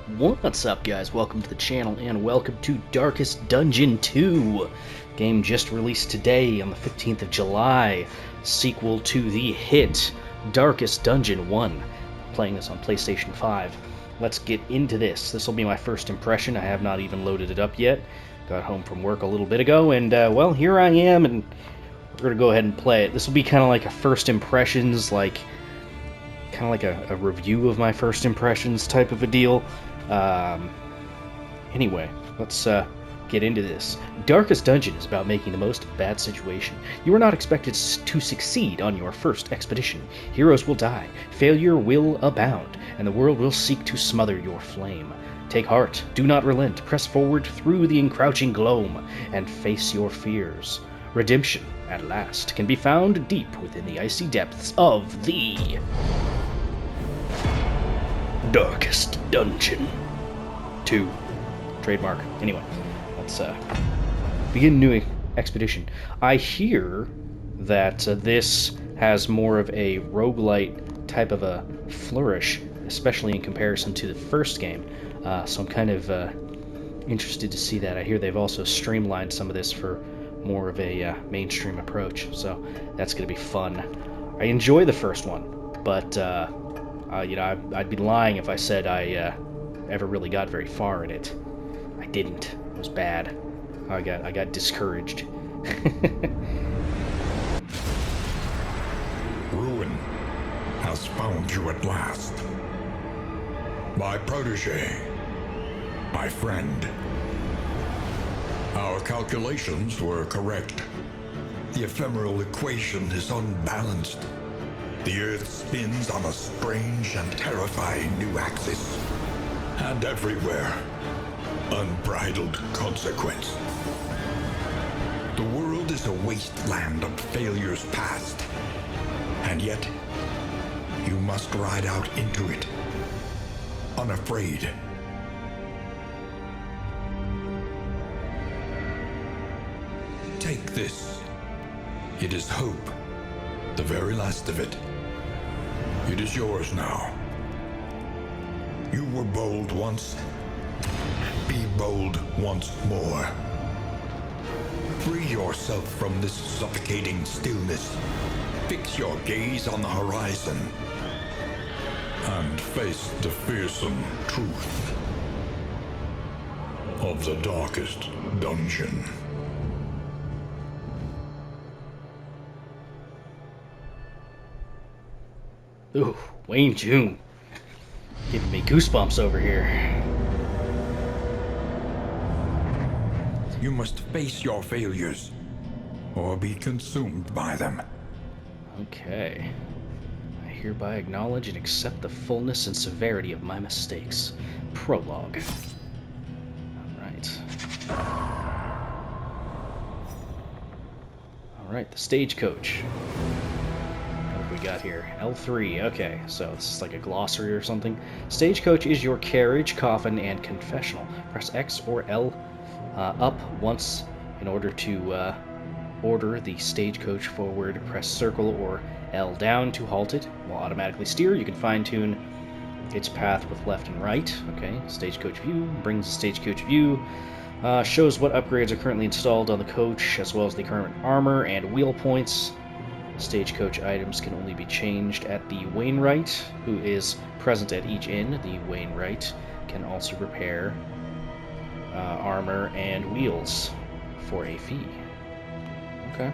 What's up, guys? Welcome to the channel and welcome to Darkest Dungeon 2. Game just released today on the 15th of July. Sequel to the hit Darkest Dungeon 1. Playing this on PlayStation 5. Let's get into this. This will be my first impression. I have not even loaded it up yet. Got home from work a little bit ago and, well, here I am and we're going to go ahead and play it. This will be kind of like a first impressions, kind of like a review of my first impressions type of a deal. Anyway, let's get into this. Darkest Dungeon is about making the most of a bad situation. You are not expected to succeed on your first expedition. Heroes will die, failure will abound, and the world will seek to smother your flame. Take heart, do not relent, press forward through the encroaching gloom, and face your fears. Redemption, at last, can be found deep within the icy depths of the Darkest Dungeon 2. Trademark. Anyway, let's begin a new expedition. I hear that this has more of a roguelite type of a flourish, especially in comparison to the first game. So I'm kind of interested to see that. I hear they've also streamlined some of this for more of a mainstream approach. So that's going to be fun. I enjoy the first one, but I'd be lying if I said I ever really got very far in it. I didn't. It was bad. I got discouraged. Ruin has found you at last. My protege. My friend. Our calculations were correct. The ephemeral equation is unbalanced. The Earth spins on a strange and terrifying new axis. And everywhere, unbridled consequence. The world is a wasteland of failures past. And yet, you must ride out into it, unafraid. Take this. It is hope, the very last of it. It is yours now. You were bold once. Be bold once more. Free yourself from this suffocating stillness. Fix your gaze on the horizon. And face the fearsome truth of the Darkest Dungeon. Ooh, Wayne June. Giving me goosebumps over here. You must face your failures, or be consumed by them. Okay. I hereby acknowledge and accept the fullness and severity of my mistakes. Prologue. Alright. Alright, the stagecoach. We got here L3. Okay, so this is like a glossary or something. Stagecoach is your carriage, coffin, and confessional. Press X or L up once in order to order the stagecoach forward. Press circle or L down to halt it. Will automatically steer. You can fine-tune its path with left and right. Okay, stagecoach view brings the stagecoach view. Shows what upgrades are currently installed on the coach, as well as the current armor and wheel points. Stagecoach items can only be changed at the Wainwright, who is present at each inn. The Wainwright can also repair armor and wheels for a fee. Okay,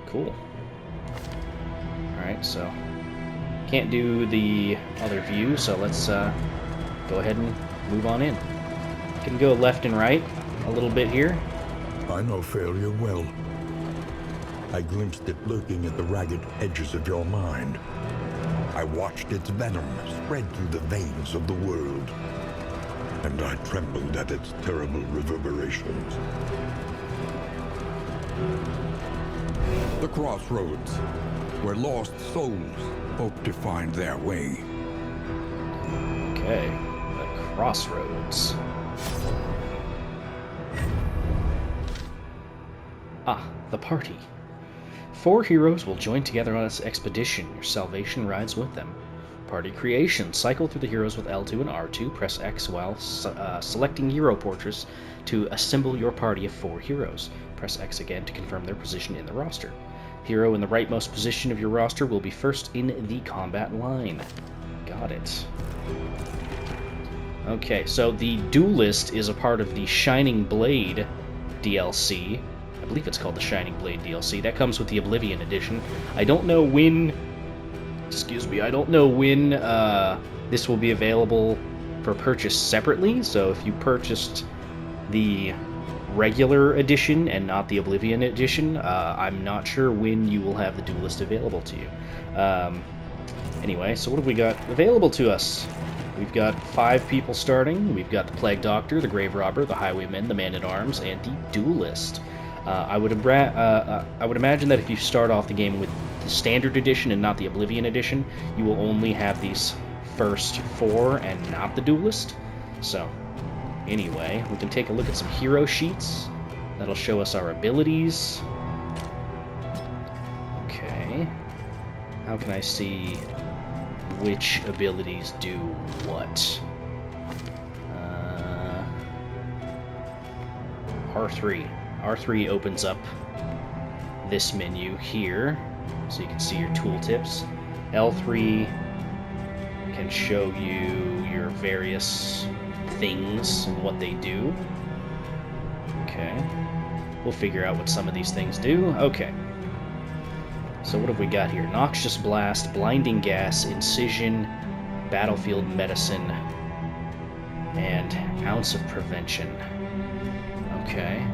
cool. Alright, so can't do the other view, so let's go ahead and move on in. Can go left and right a little bit here. I know failure well. I glimpsed it lurking at the ragged edges of your mind. I watched its venom spread through the veins of the world. And I trembled at its terrible reverberations. The crossroads, where lost souls hope to find their way. Okay, the crossroads. Ah, the party. 4 heroes will join together on this expedition. Your salvation rides with them. Party creation. Cycle through the heroes with L2 and R2. Press X while selecting hero portraits to assemble your party of 4 heroes. Press X again to confirm their position in the roster. Hero in the rightmost position of your roster will be first in the combat line. Got it. Okay, so the Duelist is a part of the Shining Blade DLC. I believe it's called the Shining Blade DLC. That comes with the Oblivion edition. I don't know when... Excuse me, I don't know when this will be available for purchase separately, so if you purchased the regular edition and not the Oblivion edition, I'm not sure when you will have the Duelist available to you. Anyway, so what have we got available to us? We've got 5 people starting. We've got the Plague Doctor, the Grave Robber, the Highwayman, the Man-at-Arms, and the Duelist. I would imagine that if you start off the game with the Standard Edition and not the Oblivion Edition, you will only have these first 4 and not the Duelist. So, anyway, we can take a look at some hero sheets. That'll show us our abilities. Okay. How can I see which abilities do what? R3. R3 opens up this menu here, so you can see your tooltips. L3 can show you your various things and what they do. Okay. We'll figure out what some of these things do. Okay. So what have we got here? Noxious Blast, Blinding Gas, Incision, Battlefield Medicine, and Ounce of Prevention. Okay.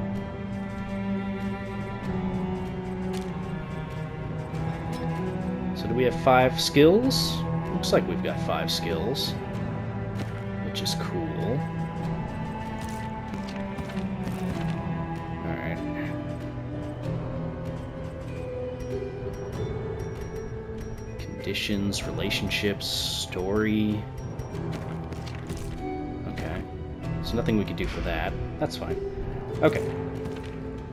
So do we have 5 skills? Looks like we've got 5 skills, which is cool. Alright. Conditions, relationships, story. Okay. So nothing we could do for that. That's fine. Okay.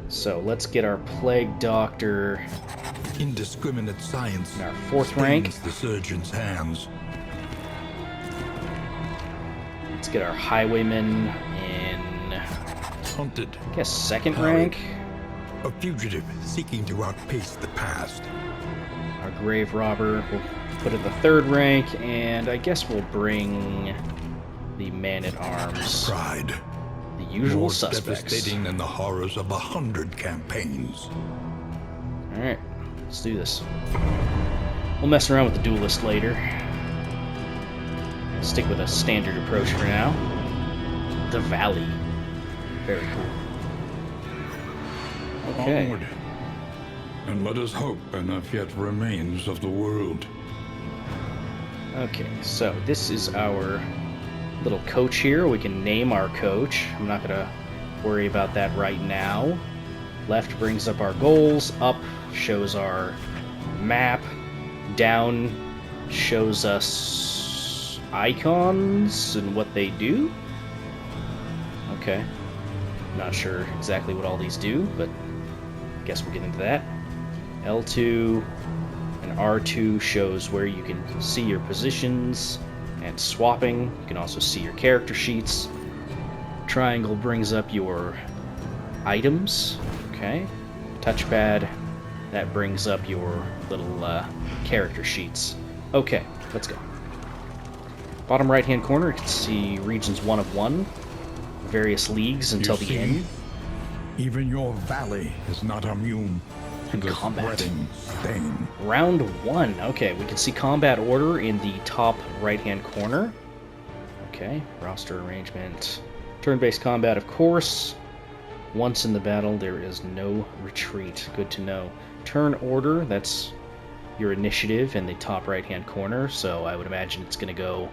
So let's get our Plague Doctor... Indiscriminate science in our 4th rank. the surgeon's hands. Let's get our Highwayman in, Hunted. I guess, 2nd rank. A fugitive seeking to outpace the past. Our Grave Robber we'll put in the 3rd rank, and I guess we'll bring the Man-at-Arms. Pride. The usual More suspects. Devastating than the horrors of 100 campaigns. Alright, let's do this. We'll mess around with the Duelist later. Stick with a standard approach for now. The Valley. Very cool. Okay. Onward. And let us hope enough yet remains of the world. Okay, so this is our little coach here. We can name our coach. I'm not going to worry about that right now. Left brings up our goals. Up shows our map. Down shows us icons and what they do. Okay. Not sure exactly what all these do, but I guess we'll get into that. L2 and R2 shows where you can see your positions and swapping. You can also see your character sheets. Triangle brings up your items. Okay. Touchpad, that brings up your little character sheets. Okay, let's go. Bottom right hand corner, you can see regions 1 of 1. Various leagues until the end. Even your valley is not immune to the combat. spreading stain. Round 1. Okay, we can see combat order in the top right-hand corner. Okay, roster arrangement. Turn-based combat, of course. Once in the battle, there is no retreat. Good to know. Turn order, that's your initiative in the top right-hand corner, so I would imagine it's going to go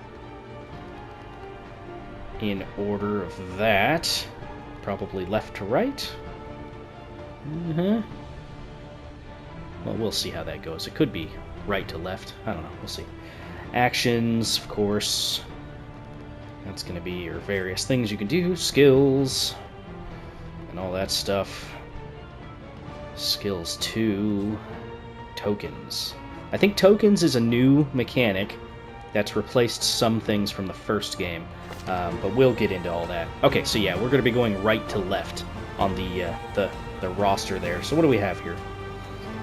in order of that. Probably left to right. Well, we'll see how that goes. It could be right to left. I don't know. We'll see. Actions, of course. That's going to be your various things you can do. Skills. And all that stuff. Skills 2. Tokens. I think tokens is a new mechanic that's replaced some things from the first game, but we'll get into all that. Okay, so yeah, we're going to be going right to left on the roster there. So what do we have here?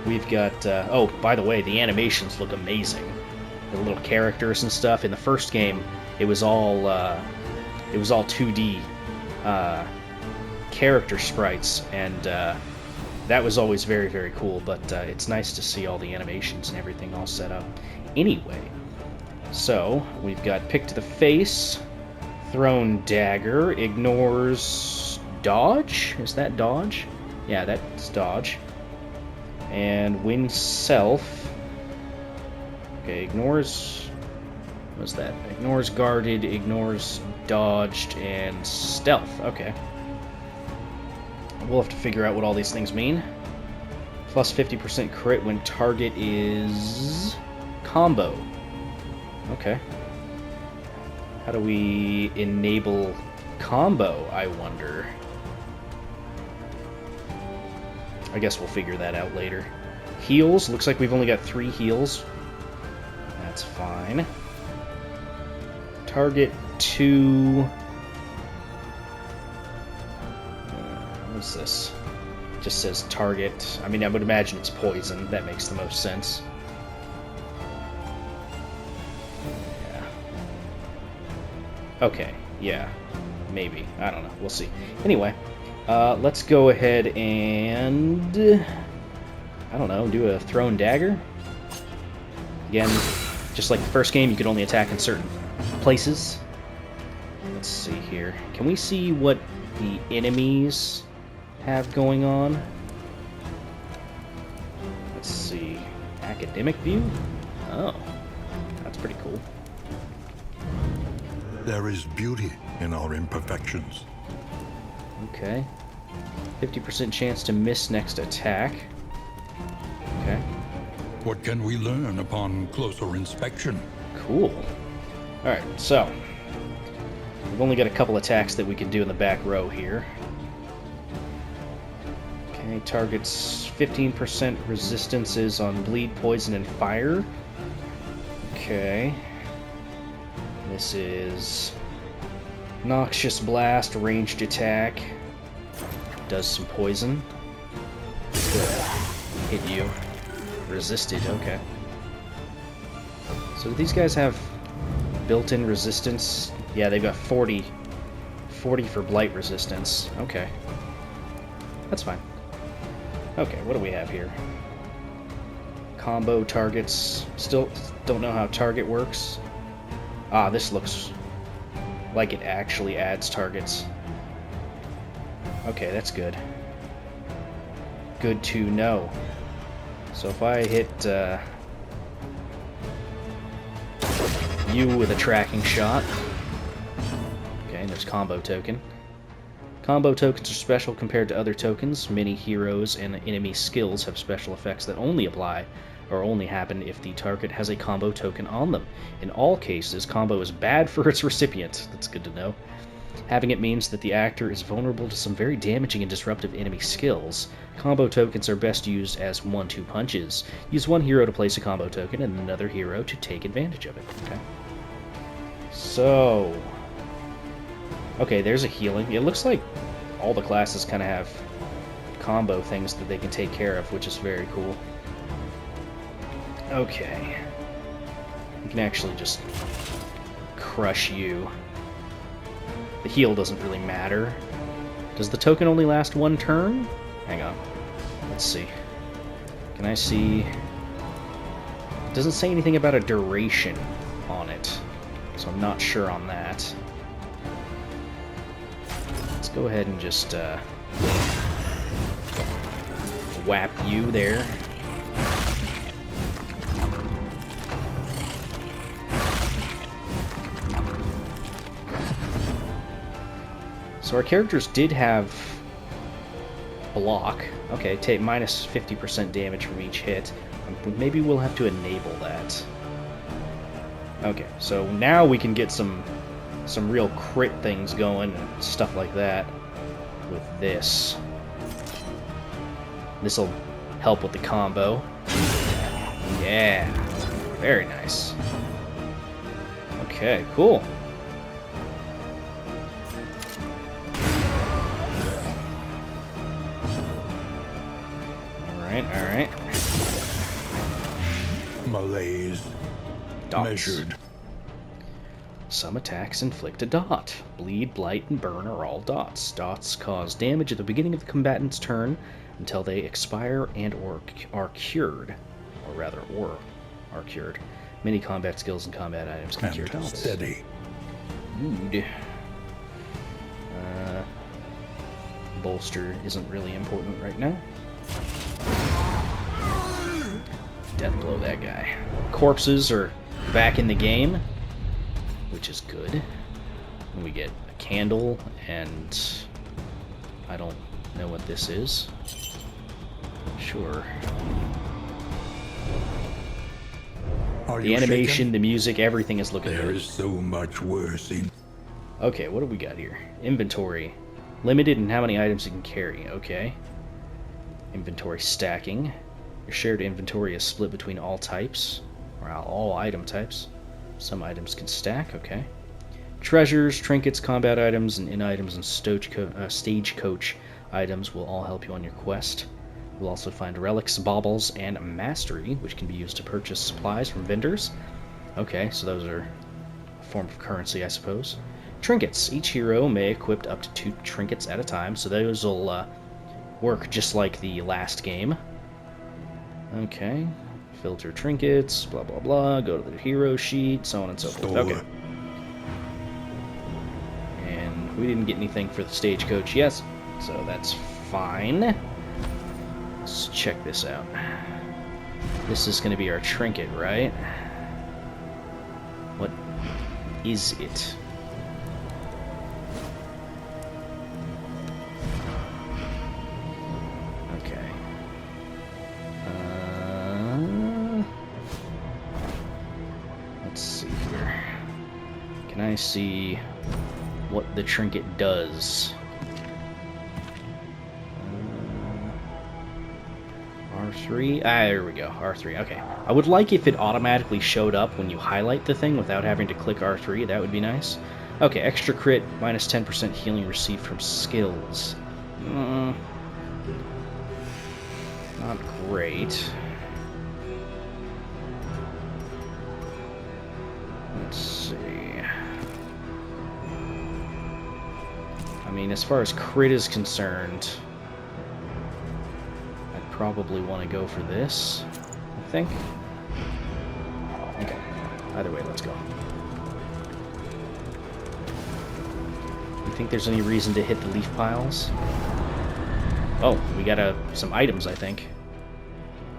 We've got, oh, by the way, the animations look amazing. The little characters and stuff. In the first game, it was all 2D character sprites, and that was always very, very cool, but it's nice to see all the animations and everything all set up. Anyway, so we've got pick to the face, thrown dagger, ignores dodge? Is that dodge? Yeah, that's dodge. And win self. Okay, ignores... What's that? Ignores guarded, ignores dodged, and stealth. Okay. We'll have to figure out what all these things mean. Plus 50% crit when target is... combo. Okay. How do we enable combo, I wonder? I guess we'll figure that out later. Heals. Looks like we've only got 3 heals. That's fine. Target 2... what's this? Just says target. I mean, I would imagine it's poison. That makes the most sense. Yeah. Okay. Yeah. Maybe. I don't know. We'll see. Anyway, let's go ahead and... I don't know, do a thrown dagger? Again, just like the first game, you could only attack in certain places. Let's see here. Can we see what the enemies have going on? Let's see. Academic view? Oh, that's pretty cool. There is beauty in our imperfections. Okay. 50% chance to miss next attack. Okay. What can we learn upon closer inspection? Cool. Alright, so we've only got a couple attacks that we can do in the back row here. Okay, targets 15% resistances on bleed, poison, and fire. Okay. This is Noxious Blast, ranged attack. Does some poison. Hit you. Resisted, okay. So do these guys have built-in resistance? Yeah, they've got 40 for blight resistance. Okay. That's fine. Okay, what do we have here? Combo targets. Still don't know how target works. Ah, this looks like it actually adds targets. Okay, that's good. Good to know. So if I hit you with a tracking shot... Okay, there's combo token. Combo tokens are special compared to other tokens. Many heroes and enemy skills have special effects that only apply or only happen if the target has a combo token on them. In all cases, combo is bad for its recipient. That's good to know. Having it means that the actor is vulnerable to some very damaging and disruptive enemy skills. Combo tokens are best used as 1-2 punches. Use one hero to place a combo token and another hero to take advantage of it. Okay. So... okay, there's a healing. It looks like all the classes kind of have combo things that they can take care of, which is very cool. Okay. You can actually just crush you. The heal doesn't really matter. Does the token only last 1 turn? Hang on. Let's see. Can I see... it doesn't say anything about a duration on it, so I'm not sure on that. Let's go ahead and just whap you there. So our characters did have block. Okay, take minus 50% damage from each hit. Maybe we'll have to enable that. Okay, so now we can get some real crit things going and stuff like that with this. This'll help with the combo. Yeah, very nice. Okay, cool. Alright. Malaise. Dots. Measured. Some attacks inflict a dot. Bleed, blight, and burn are all dots. Dots cause damage at the beginning of the combatant's turn until they expire and/or are cured. Or are cured. Many combat skills and combat items can cure And dots. steady. Good. Bolster isn't really important right now. Death blow that guy. Corpses are back in the game, which is good. We get a candle, and I don't know what this is. Sure. Are The you animation, shaken? the music, everything is looking There good. is so much worse in. Okay, what do we got here? Inventory. Limited in how many items you can carry. Okay. Inventory stacking. Your shared inventory is split between all types, or all item types. Some items can stack, okay. Treasures, trinkets, combat items, and in-items and stagecoach items will all help you on your quest. You'll also find relics, baubles, and mastery, which can be used to purchase supplies from vendors. Okay, so those are a form of currency, I suppose. Trinkets. Each hero may equip up to 2 trinkets at a time, so those will work just like the last game. Okay. Filter trinkets, blah blah blah, go to the hero sheet, so on and so forth. Store. Okay. And we didn't get anything for the stagecoach yet, so that's fine. Let's check this out. This is going to be our trinket, right? What is it? Okay. Let's see here. Can I see what the trinket does? R3? There we go, R3, okay. I would like if it automatically showed up when you highlight the thing without having to click R3, that would be nice. Okay, extra crit, minus 10% healing received from skills. Not great. Let's see. I mean, as far as crit is concerned, I'd probably want to go for this, I think. Okay, either way, let's go. You think there's any reason to hit the leaf piles? Oh, we got some items, I think.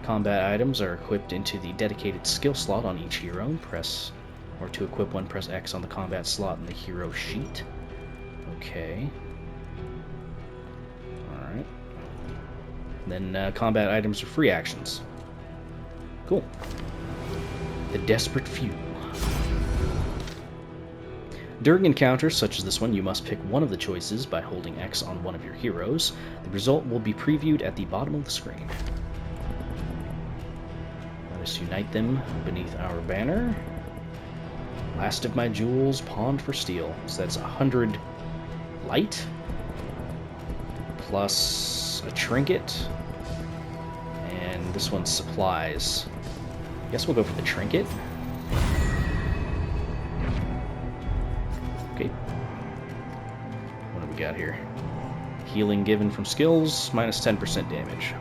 Combat items are equipped into the dedicated skill slot on each hero. Press, or to equip one, press X on the combat slot in the hero sheet. Okay. Alright. Then combat items are free actions. Cool. The Desperate Few. During encounters such as this one, you must pick one of the choices by holding X on one of your heroes. The result will be previewed at the bottom of the screen. Let us unite them beneath our banner. Last of my jewels, pawned for steel. So that's 100 light, plus a trinket, and this one's supplies. I guess we'll go for the trinket. Okay. What do we got here? Healing given from skills, minus 10% damage.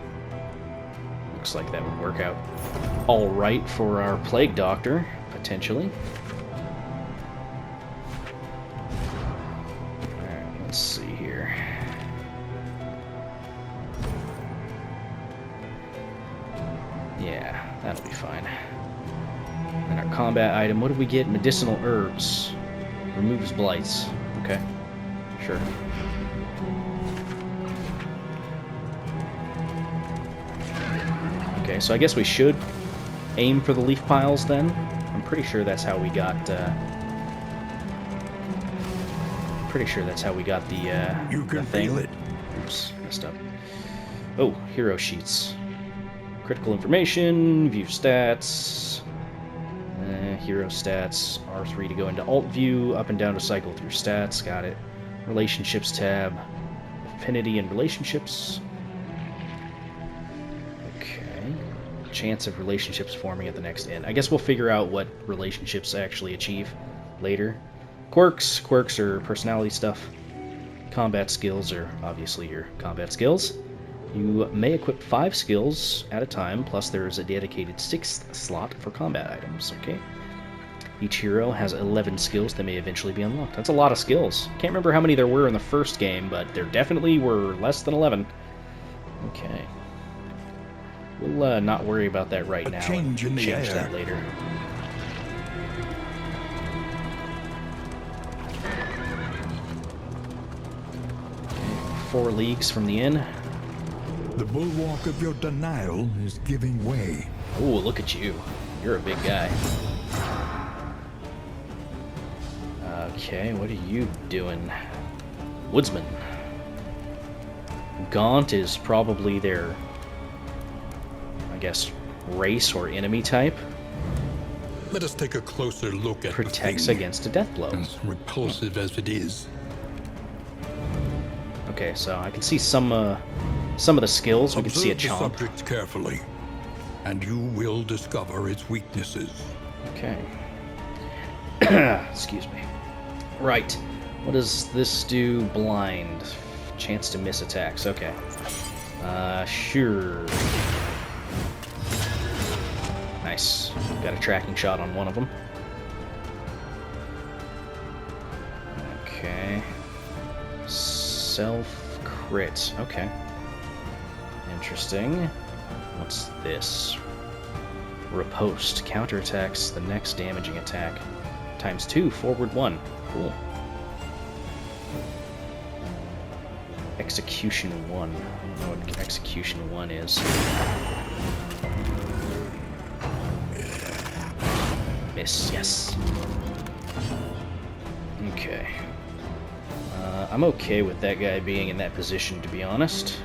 Looks like that would work out alright for our Plague Doctor, potentially. Alright, let's see here. Yeah, that'll be fine. And our combat item, what did we get? Medicinal herbs. Removes blights. Okay, sure. Okay, so I guess we should aim for the leaf piles then. I'm pretty sure that's how we got. Pretty sure that's how we got the You can the thing. feel it. Oops, messed up. Oh, hero sheets. Critical information, view stats. Hero stats, R3 to go into alt view, up and down to cycle through stats, got it. Relationships tab, affinity and relationships. Okay. Chance of relationships forming at the next end. I guess we'll figure out what relationships actually achieve later. Quirks. Quirks are personality stuff. Combat skills are obviously your combat skills. You may equip 5 skills at a time, plus there is a dedicated 6th slot for combat items, okay? Each hero has 11 skills that may eventually be unlocked. That's a lot of skills. Can't remember how many there were in the first game, but there definitely were less than 11. Okay. We'll not worry about that right now. Change in the change air. that later. 4 leagues from the inn. The bulwark of your denial is giving way. Oh, look at you. You're a big guy. Okay, what are you doing? Woodsman. Gaunt is probably their, I guess, race or enemy type. Let us take a closer look at Protects the thing, against a death blow. as repulsive as it is. Okay, so I can see some of the skills. We can see a Observe the chomp. subject carefully, and you will discover its weaknesses. Okay. Excuse me. Right. What does this do? Blind. Chance to miss attacks. Okay. Sure. Nice. Got a tracking shot on one of them. Okay. Self-crit. Okay. Interesting. What's this? Riposte. Counterattacks the next damaging attack. Times 2, forward 1. Cool. Execution 1. I don't know what Execution 1 is. Miss, yes. Okay. I'm okay with that guy being in that position, to be honest.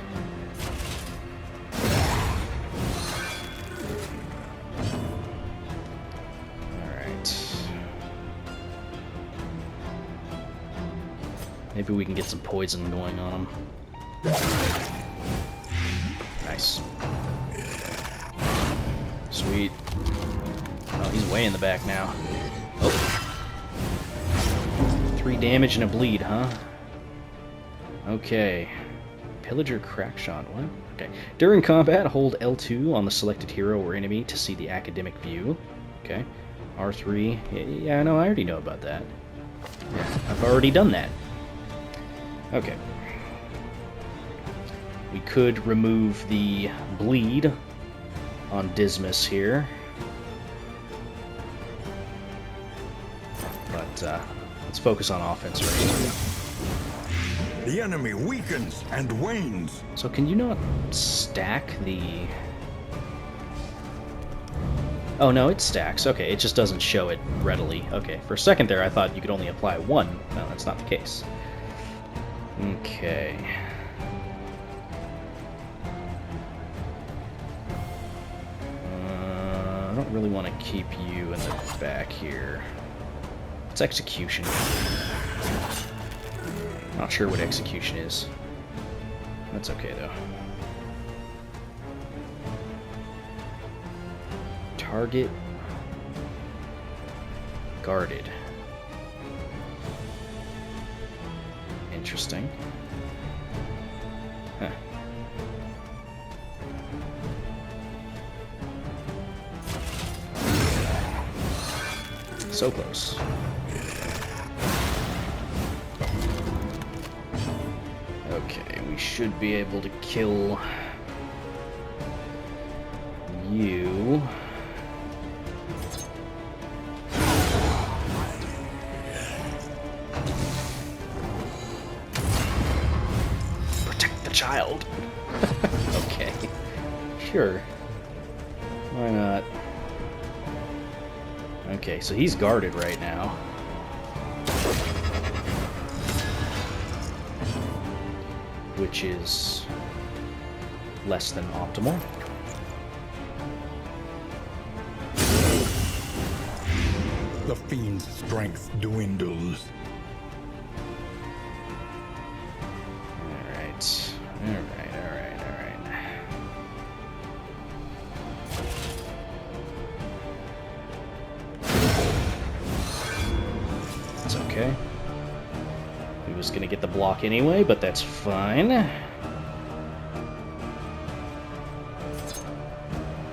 Maybe we can get some poison going on him. Nice. Sweet. Oh, he's way in the back now. Oh. 3 damage and a bleed, huh? Okay. Pillager Crackshot. What? Okay. During combat, hold L2 on the selected hero or enemy to see the academic view. Okay. R3. Yeah, no, I already know about that. Yeah, I've already done that. Okay. We could remove the bleed on Dismas here. But let's focus on offense first. The enemy weakens and wanes. So can you not stack the... Oh no, it stacks. Okay, it just doesn't show it readily. Okay, for a second there I thought you could only apply 1. No, that's not the case. Okay. I don't really want to keep you in the back here. It's execution. Not sure what execution is. That's okay though. Target guarded. Interesting. Huh. So close. Okay, we should be able to kill you. Child. Okay. Sure. Why not? Okay, so he's guarded right now. Which is less than optimal. the fiend's strength dwindles. Alright. Alright. That's okay. He was gonna get the block anyway, but that's fine.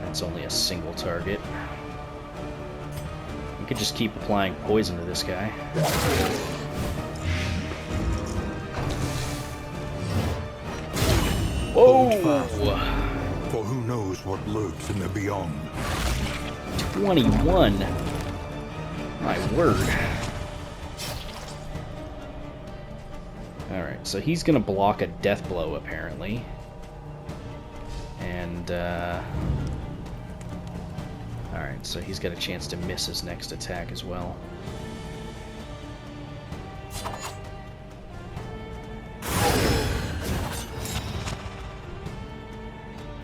That's only a single target. We could just keep applying poison to this guy. Whoa! For who knows what lurks in the beyond. 21. My word. Alright, so he's gonna block a death blow, apparently. And, alright, so he's got a chance to miss his next attack as well.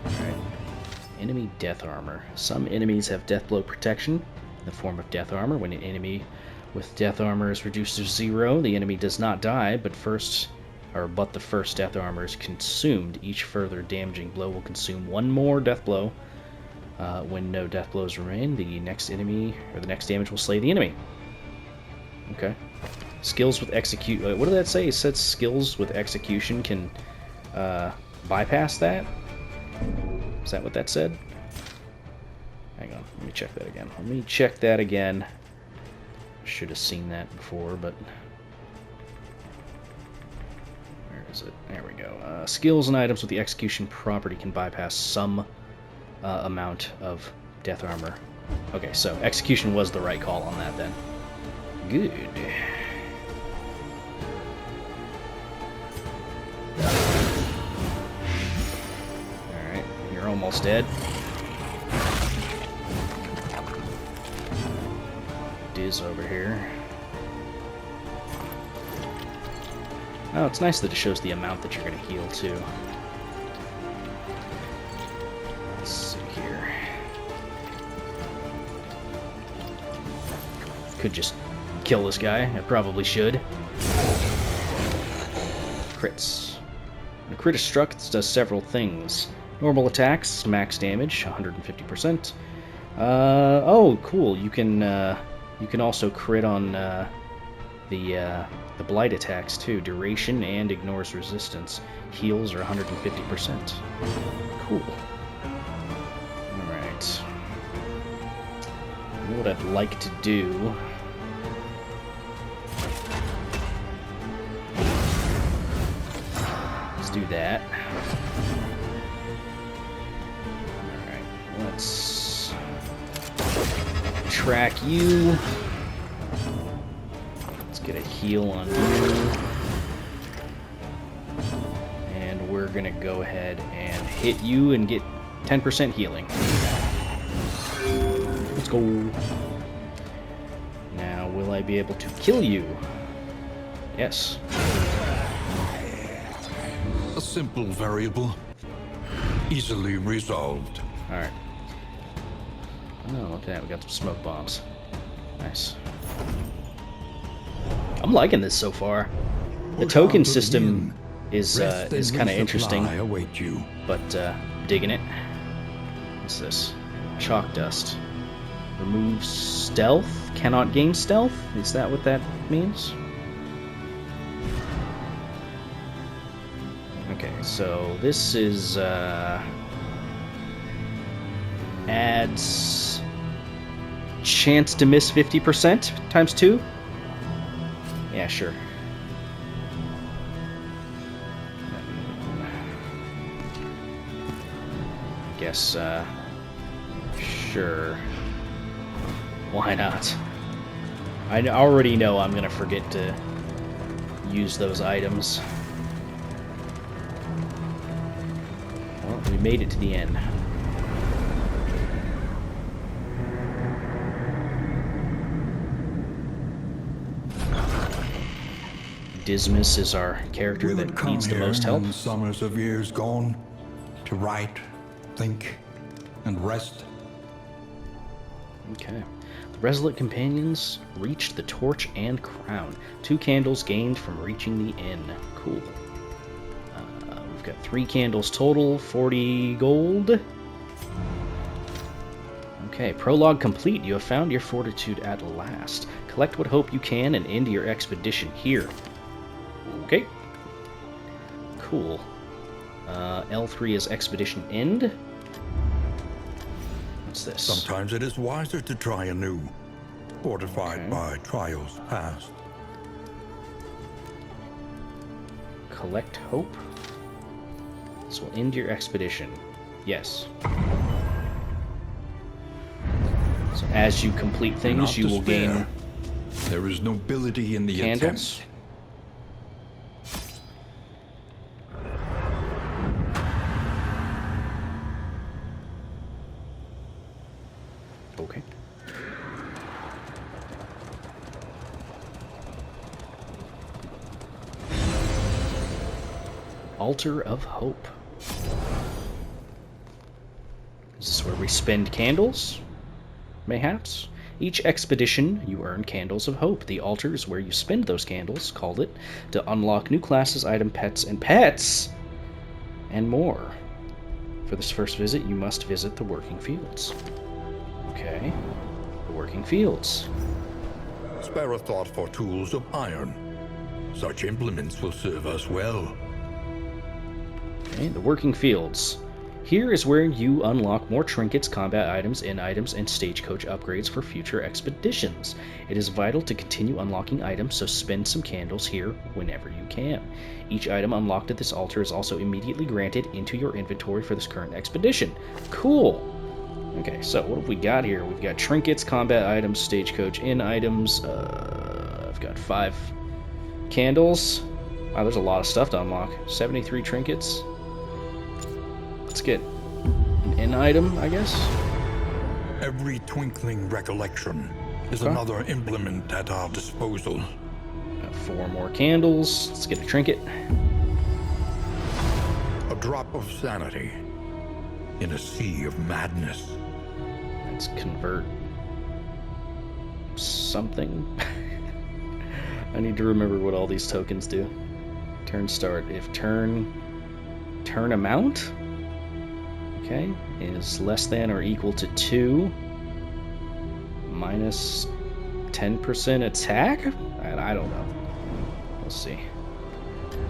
Alright. Enemy death armor. Some enemies have death blow protection in the form of death armor. When an enemy with death armor is reduced to 0, the enemy does not die, but the first death armor is consumed. Each further damaging blow will consume one more death blow. When no death blows remain, the next enemy, or the next damage will slay the enemy. Okay. Skills with execute. What did that say? It said skills with execution can bypass that? Is that what that said? Hang on, let me check that again. Should have seen that before, but where is it? There we go. Skills and items with the execution property can bypass some amount of death armor. Okay, so execution was the right call on that then. Good. Alright, you're almost dead. Diz over here. Oh, it's nice that it shows the amount that you're going to heal, too. Let's see here. Could just kill this guy. I probably should. Crits. When a crit is struck, it does several things. Normal attacks, max damage, 150%. Oh, cool. You can also crit on the blight attacks too. Duration and ignores resistance. Heals are 150%. Cool. Alright. You know what I'd like to do? Let's do that. Alright, let's track you. Let's get a heal on you. And we're gonna go ahead and hit you and get 10% healing. Let's go. Now, will I be able to kill you? Yes. A simple variable. Easily resolved. Alright. Oh, look at that. We got some smoke bombs. Nice. I'm liking this so far. The token system is kind of interesting, await you. but digging it. What's this? Chalk dust. Removes stealth. Cannot gain stealth? Is that what that means? Okay, so this is adds chance to miss 50% times 2? Yeah, sure. Guess, sure. Why not? I already know I'm gonna forget to use those items. Well, we made it to the end. Dismas is our character that needs the most help. Summers of years gone, to write, think, and rest. Okay. The resolute companions reached the torch and crown. 2 candles gained from reaching the inn. Cool. We've got 3 candles total, 40 gold. Okay, prologue complete. You have found your fortitude at last. Collect what hope you can and end your expedition here. Okay. Cool. L3 is expedition end. What's this? Sometimes it is wiser to try anew, fortified by trials past. Collect hope. This will end your expedition. Yes. So as you complete things, you will gain. There is nobility in the candles. attempt. Okay. Altar of Hope. Is this where we spend candles? Mayhaps? Each expedition, you earn candles of hope. The altar is where you spend those candles, called it, to unlock new classes, item, pets, and more. For this first visit, you must visit the working fields. Okay. The working fields. Spare a thought for tools of iron. Such implements will serve us well. Okay, the working fields. Here is where you unlock more trinkets, combat items, inn items, and stagecoach upgrades for future expeditions. It is vital to continue unlocking items, so spend some candles here whenever you can. Each item unlocked at this altar is also immediately granted into your inventory for this current expedition. Cool! Okay, so what have we got here? We've got trinkets, combat items, stagecoach, inn items. I've got 5 candles. Wow, there's a lot of stuff to unlock. 73 trinkets. Let's get an inn item, I guess. Every twinkling recollection is another implement at our disposal. Got 4 more candles. Let's get a trinket. A drop of sanity in a sea of madness. Let's convert something. I need to remember what all these tokens do. Turn start. If turn amount, okay, is less than or equal to 2, minus 10% attack? I don't know. Let's see.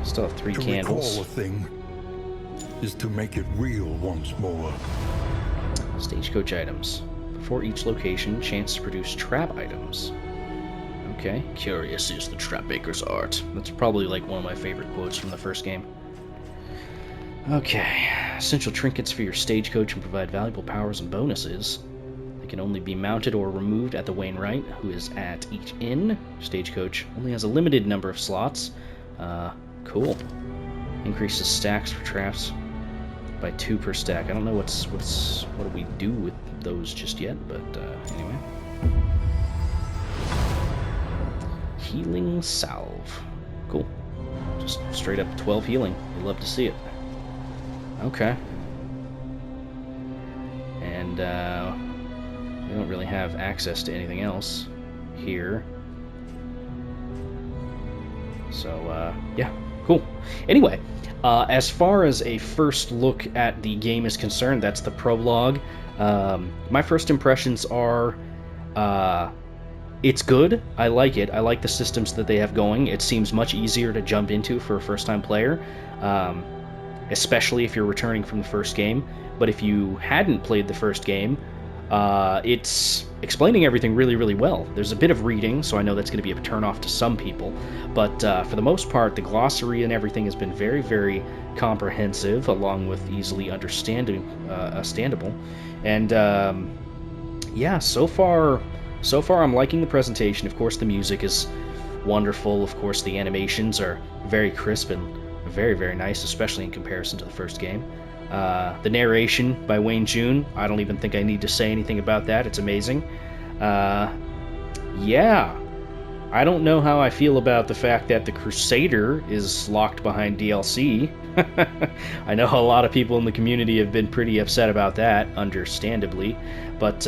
Still have 3 candles. To recall a thing is to make it real once more. Stagecoach items. Before each location, chance to produce trap items. Okay. Curious is the trap maker's art. That's probably like one of my favorite quotes from the first game. Okay. Essential trinkets for your stagecoach and provide valuable powers and bonuses. They can only be mounted or removed at the Wainwright, who is at each inn. Stagecoach only has a limited number of slots. Cool. Increases stacks for traps by 2 per stack. I don't know what do we do with those just yet, but anyway. Healing salve. Cool. Just straight up 12 healing. You'd love to see it. Okay. And we don't really have access to anything else here. So, yeah, cool. Anyway, as far as a first look at the game is concerned, that's the prologue. My first impressions are, it's good. I like it. I like the systems that they have going. It seems much easier to jump into for a first-time player, especially if you're returning from the first game. But if you hadn't played the first game, it's explaining everything really, really well. There's a bit of reading, so I know that's going to be a turn-off to some people. But for the most part, the glossary and everything has been very, very comprehensive, along with easily understandable. And yeah, so far I'm liking the presentation. Of course, the music is wonderful. Of course, the animations are very crisp and very, very nice, especially in comparison to the first game. The narration by Wayne June, I don't even think I need to say anything about that. It's amazing. Yeah, I don't know how I feel about the fact that the Crusader is locked behind DLC. I know a lot of people in the community have been pretty upset about that, understandably. But,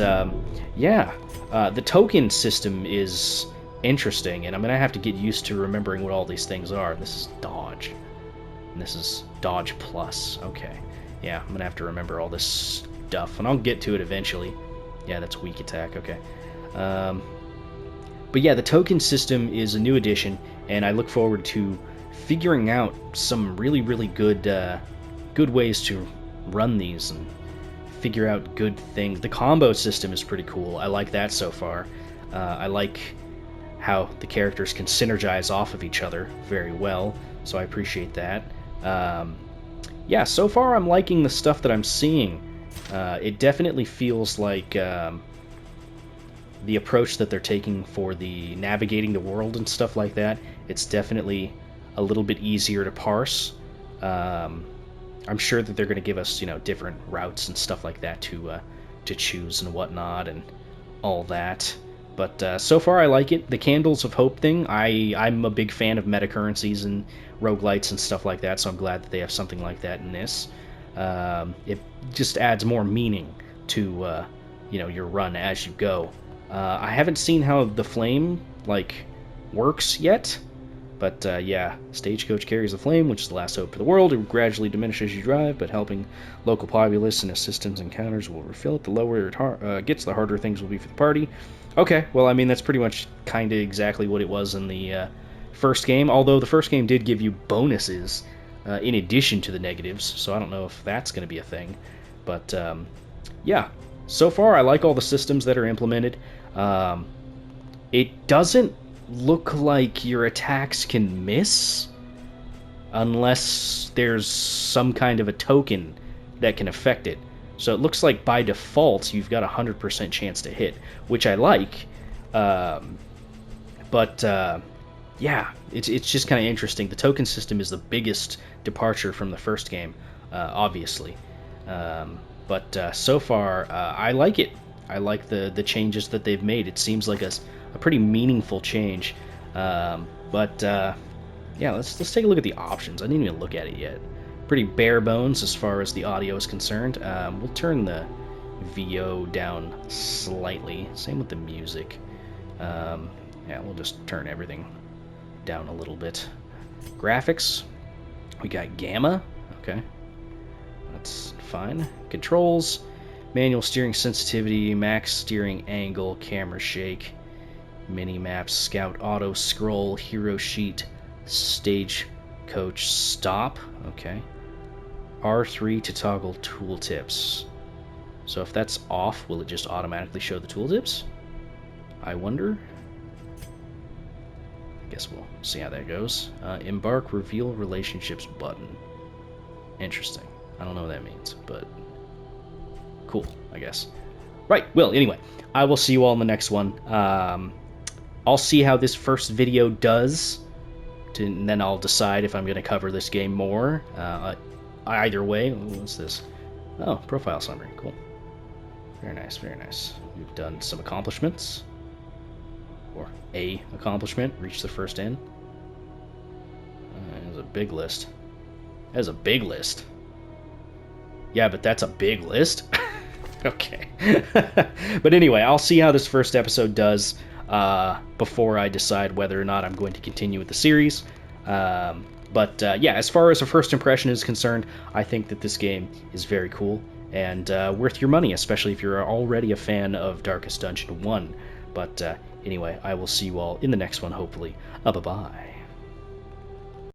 yeah, the token system is interesting, and I'm going to have to get used to remembering what all these things are. This is dodge. And this is dodge plus. Okay. Yeah, I'm going to have to remember all this stuff, and I'll get to it eventually. Yeah, that's weak attack. Okay. But yeah, the token system is a new addition, and I look forward to figuring out some really, really good ways to run these and figure out good things. The combo system is pretty cool. I like that so far. I like how the characters can synergize off of each other very well, so I appreciate that. Yeah, so far I'm liking the stuff that I'm seeing. It definitely feels like the approach that they're taking for the navigating the world and stuff like that, it's definitely a little bit easier to parse. I'm sure that they're going to give us, different routes and stuff like that to choose and whatnot and all that. But so far I like it. The Candles of Hope thing, I'm a big fan of meta currencies and roguelites and stuff like that, so I'm glad that they have something like that in this. It just adds more meaning to your run as you go. I haven't seen how the flame works yet, but yeah, stagecoach carries the flame, which is the last hope for the world. It gradually diminishes as you drive, but helping local populace and assistance encounters will refill it. The lower it gets, the harder things will be for the party. Okay, well, I mean, that's pretty much kind of exactly what it was in the first game, although the first game did give you bonuses in addition to the negatives, so I don't know if that's going to be a thing. But yeah, so far I like all the systems that are implemented. It doesn't look like your attacks can miss unless there's some kind of a token that can affect it. So it looks like by default you've got a 100% chance to hit, which I like. But yeah, it's just kind of interesting. The token system is the biggest departure from the first game, obviously. But so far, I like it. I like the changes that they've made. It seems like a pretty meaningful change. But yeah, let's take a look at the options. I didn't even look at it yet. Pretty bare bones as far as the audio is concerned. We'll turn the VO down slightly. Same with the music. Yeah, we'll just turn everything down a little bit. Graphics, we got gamma. Okay, that's fine. Controls, manual steering sensitivity, max steering angle, camera shake, mini maps, scout auto scroll, hero sheet, stagecoach stop. Okay, R3 to toggle tooltips. So if that's off, will it just automatically show the tooltips? I wonder. I guess we'll see how that goes. Embark reveal relationships button. Interesting. I don't know what that means, but cool, I guess. Right, well, anyway, I will see you all in the next one. I'll see how this first video does, and then I'll decide if I'm going to cover this game more. Either way, what's this? Oh, profile summary, cool. Very nice, very nice. We've done some accomplishments. Or a accomplishment, reached the first end. There's a big list. That's a big list. Yeah, but that's a big list. Okay. But anyway, I'll see how this first episode does before I decide whether or not I'm going to continue with the series. But yeah, as far as a first impression is concerned, I think that this game is very cool and worth your money, especially if you're already a fan of Darkest Dungeon 1. But anyway, I will see you all in the next one, hopefully. Bye-bye.